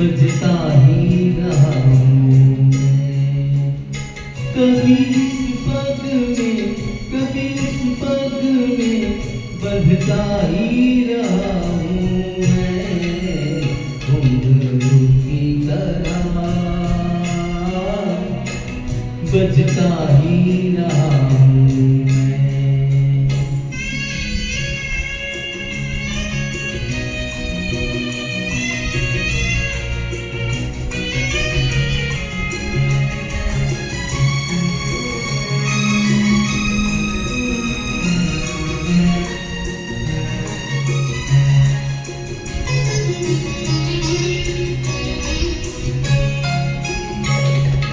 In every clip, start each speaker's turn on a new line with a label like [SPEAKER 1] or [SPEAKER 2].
[SPEAKER 1] बजता ही रहा हूँ मैं। कभी इस पग में कभी इस पग में बजता ही रहा हूँ मैं। घुंघरू की तरह बजता ही रहा हूँ मैं।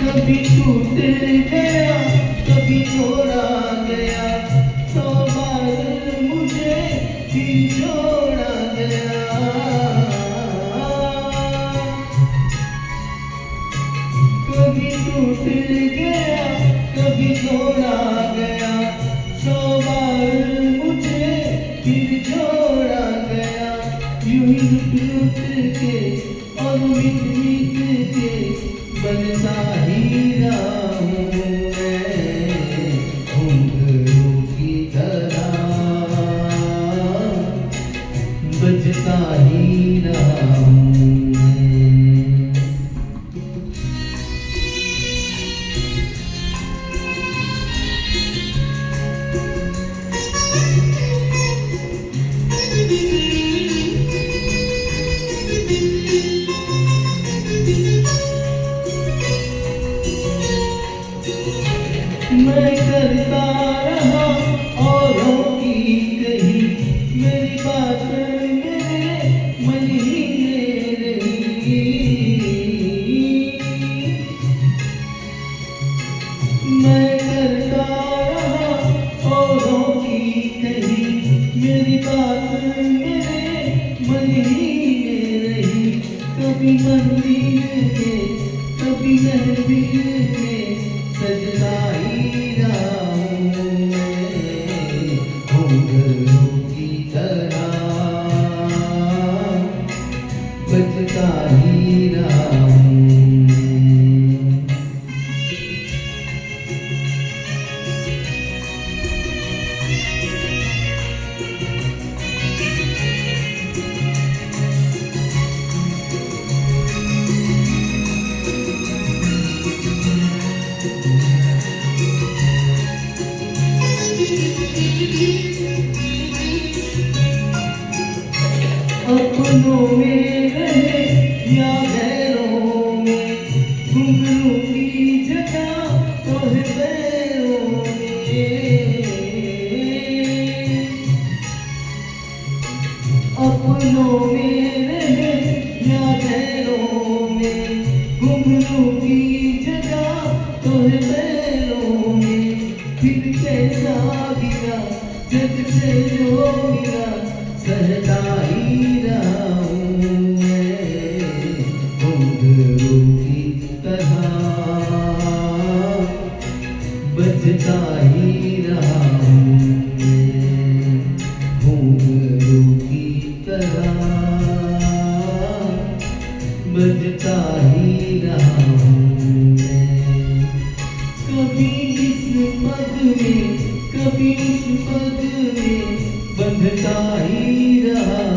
[SPEAKER 1] कभी टूट गया कभी तोड़ा गया, 100 बार मुझे फिर छोड़ा गया। कभी टूट गया कभी तोड़ा गया, 100 बार मुझे फिर छोड़ा गया। यूं ही लुट के और मिट मिट के बनता ही रहा हूँ मैं। घुंघरू की तरह बजता ही रहा हूँ मैं। मैं करता रहा औरों की कही, मेरी बात मेरे मन ही में रही। मैं करता रहा औरों की कही, मेरी बात मेरे मन ही में रही। कभी मंदिर में कभी महफिल में सजता ही रहा हूँ मैं। घुंघरू की तरह बजता ही रहा हूँ मैं। अपनों में रहे या गैरों में, घुंघरू की जगह तो है पैरों में। अपनों में रहे या गैरों में, घुंघरू की जगह तो है पैरों में। फिर कैसा गिरा जग से जो मिला, सहता ही रहा हूँ मैं। घुंघरू की तरह बजता ही रहा हूँ मैं। घुंघरू की तरह बजता ही रहा हूँ मैं। कभी इस पग में कभी इस पग में बंधता ही रहा